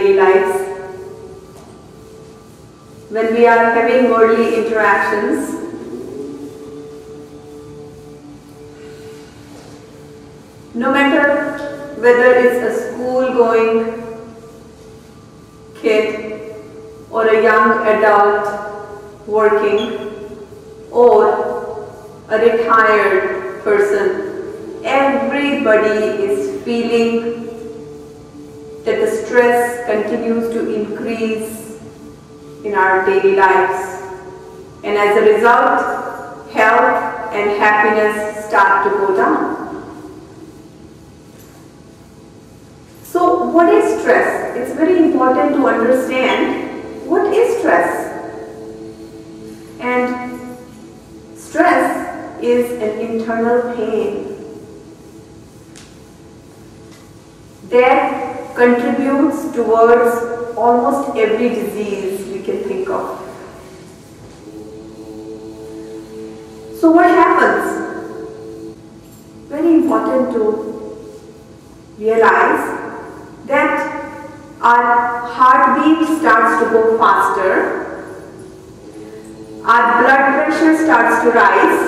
daily lives. When we are having worldly interactions, no matter whether it's a school-going kid or a young adult working or a retired person, everybody is feeling that the stress continues to increase in our daily lives, and as a result, health and happiness start to go down. So what is stress? It's very important to understand what is stress. And stress is an internal pain that contributes towards almost every disease we can think of. So what happens? Very important to realize that our heartbeat starts to go faster, our blood pressure starts to rise,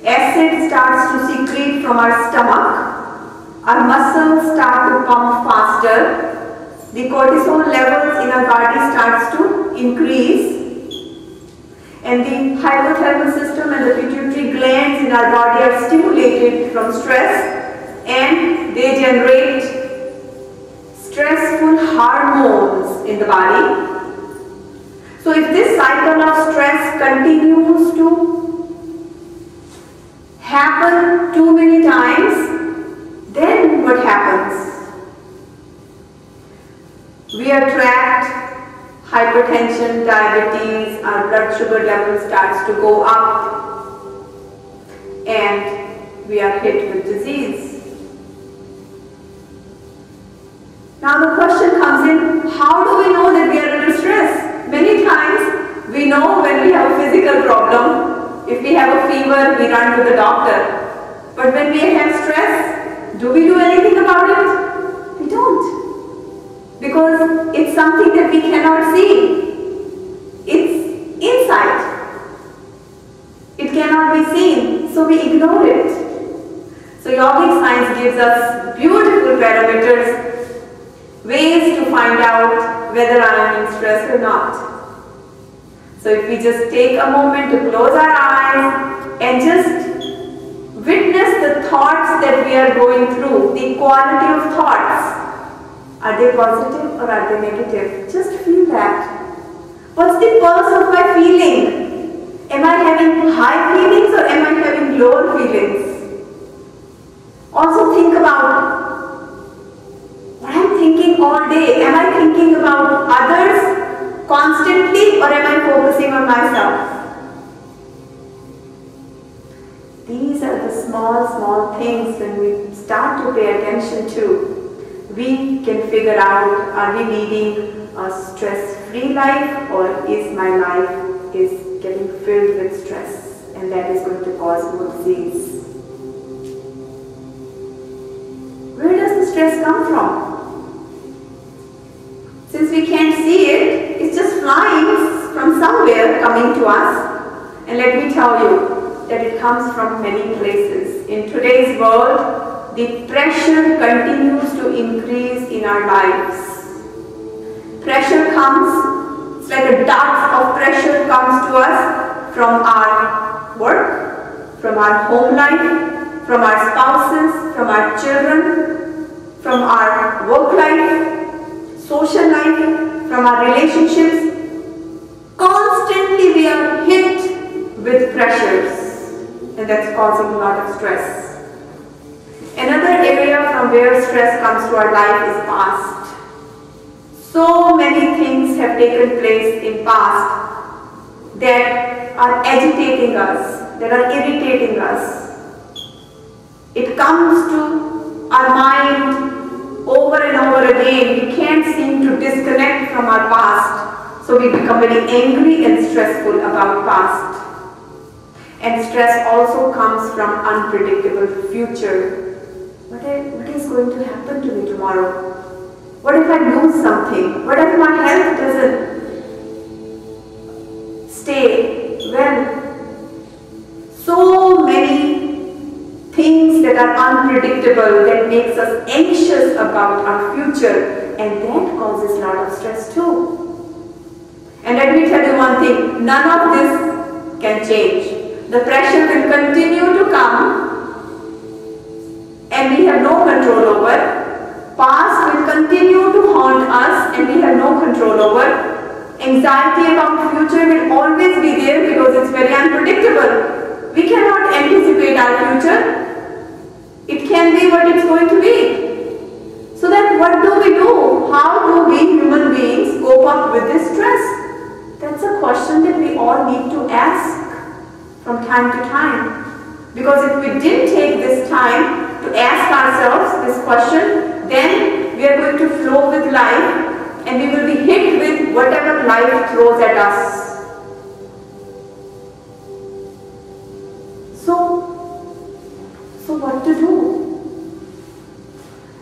acid starts to secrete from our stomach, our muscles start to pump faster, the cortisol levels in our body starts to increase, and the hypothalamus system and the pituitary glands in our body are stimulated from stress, and they generate stressful hormones in the body. So if this cycle of stress continues to happen too many times, then what happens? We attract hypertension, diabetes, our blood sugar level starts to go up, and we are hit with disease. Now the question comes in, how do we know that we are under stress? Many times we know when we have a physical problem. If we have a fever, we run to the doctor. But when we have stress, do we do anything about it? We don't. Because it's something that we cannot see. It's inside. It cannot be seen, so we ignore it. So yogic science gives us beautiful parameters, ways to find out whether I am in stress or not. So if we just take a moment to close our eyes and just witness the thoughts that we are going through, the quality of thoughts. Are they positive or are they negative? Just feel that. What's the pulse of my feeling? Am I having high feelings or am I having lower feelings? Also think about what I'm thinking all day. Am I thinking about others constantly or am I focusing on myself? These are the small things when we start to pay attention to. We can figure out, are we leading a stress-free life or is my life getting filled with stress, and that is going to cause more disease. Where does the stress come from? Since we can't see it, it's just flying from somewhere coming to us. And let me tell you that it comes from many places. In today's world, the pressure continues to increase in our lives. Pressure comes, it's like a dart of pressure comes to us from our work, from our home life, from our spouses, from our children, from our work life, social life, from our relationships. Constantly we are hit with pressures, and that's causing a lot of stress. Another area from where stress comes to our life is past. So many things have taken place in past that are agitating us, that are irritating us. It comes to our mind over and over again. We can't seem to disconnect from our past. So we become very angry and stressful about past. And stress also comes from unpredictable future. What is going to happen to me tomorrow? What if I lose something? What if my health doesn't stay well? So many things that are unpredictable that makes us anxious about our future, and that causes a lot of stress too. And let me tell you one thing, none of this can change. The pressure will continue to come and we have no control over. Past will continue to haunt us and we have no control over. Anxiety about future will always be there because it's very unpredictable. We cannot anticipate our future. It can be what it's going to be. So then what do we do? How do we human beings cope up with this stress? That's a question that we all need to ask from time to time. Because if we didn't take this time to ask ourselves this question, then we are going to flow with life and we will be hit with whatever life throws at us. So what to do?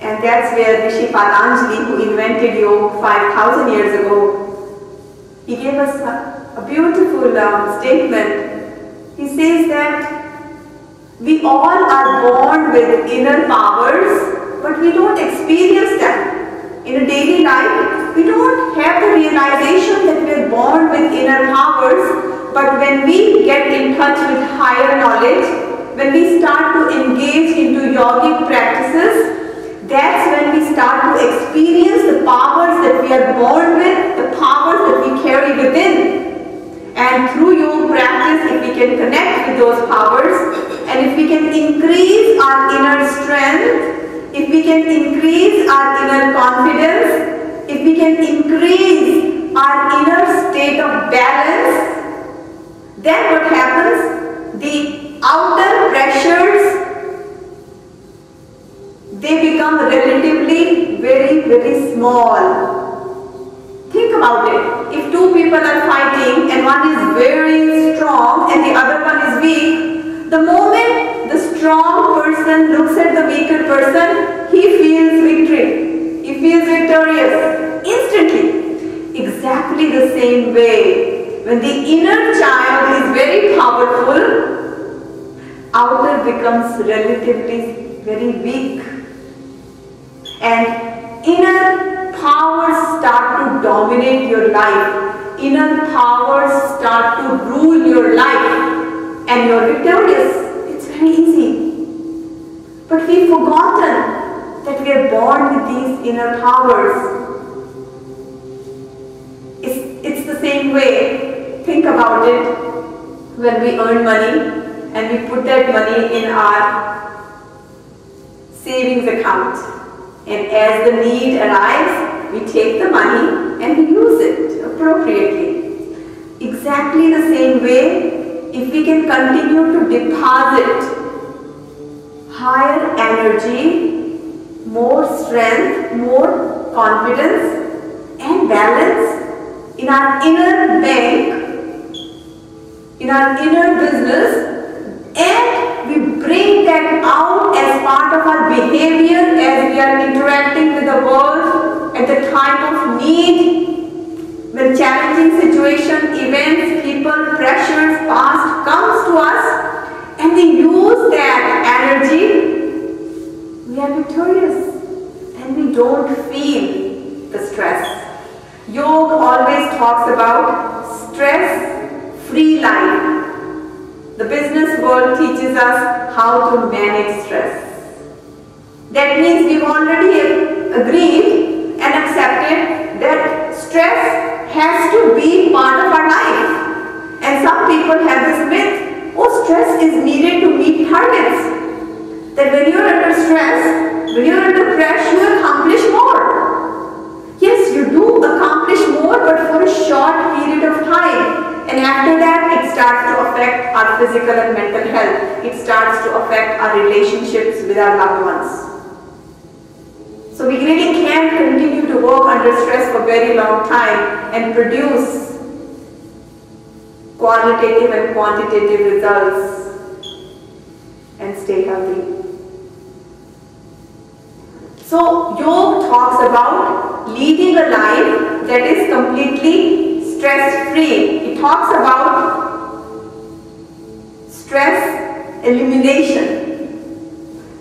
And that's where Rishi Patanjali, who invented yoga 5,000 years ago, he gave us a beautiful statement. He says that we all are born with inner powers, but we don't experience them. In a daily life, we don't have the realization that we are born with inner powers, but when we get in touch with higher knowledge, when we start to engage into yogic practices, that's when we start to experience the powers that we are born with, the powers that we carry within. And through yoga practice, if we can connect with those powers, and if we can increase our inner strength, if we can increase our inner confidence, if we can increase our inner state of balance, then what happens? The outer pressures, they become relatively very small. Think about it. If two people are fighting and one is very strong and the other one is weak, the moment the strong person looks at the weaker person, he feels victory. He feels victorious instantly. Exactly the same way, when the inner child is very powerful, outer becomes relatively very weak. And inner powers start to dominate your life. Inner powers start to rule your life. And you're victorious. It's very easy. But we've forgotten that we are born with these inner powers. It's the same way. Think about it. When we earn money and we put that money in our savings account. And as the need arrives, we take the money and we use it appropriately. Exactly the same way, if we can continue to deposit higher energy, more strength, more confidence and balance in our inner bank, in our inner business, and we bring that out as part of our behavior as we are interacting with the world at the time of need, when challenging situations, events, people, pressures, past comes to us, and we use that energy, we are victorious and we don't feel the stress. Yoga always talks about stress-free life. The business world teaches us how to manage stress. That means we've already agreed and accepted that stress has to be part of our life. And some people have this myth, oh, stress is needed to meet targets. That when you're under stress, when you're under pressure, you accomplish more. Yes, you do accomplish more, but for a short period of time. And after that, it starts to affect our physical and mental health. It starts to affect our relationships with our loved ones. So we really can't continue to work under stress for a very long time and produce qualitative and quantitative results and stay healthy. So yoga talks about leading a life that is completely stress-free. It talks about stress elimination,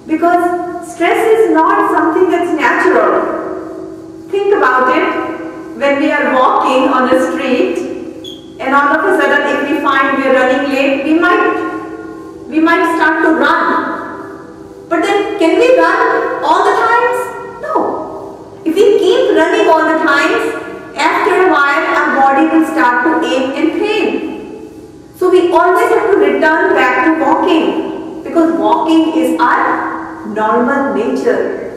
because stress is not something that's natural. Think about it. When we are walking on a street and all of a sudden if we find we are running late, we might start to run. But then can we run all the times? No. If we keep running all the times, after a while our body will start to ache and pain. So we always have to return back to walking, because walking is our normal nature.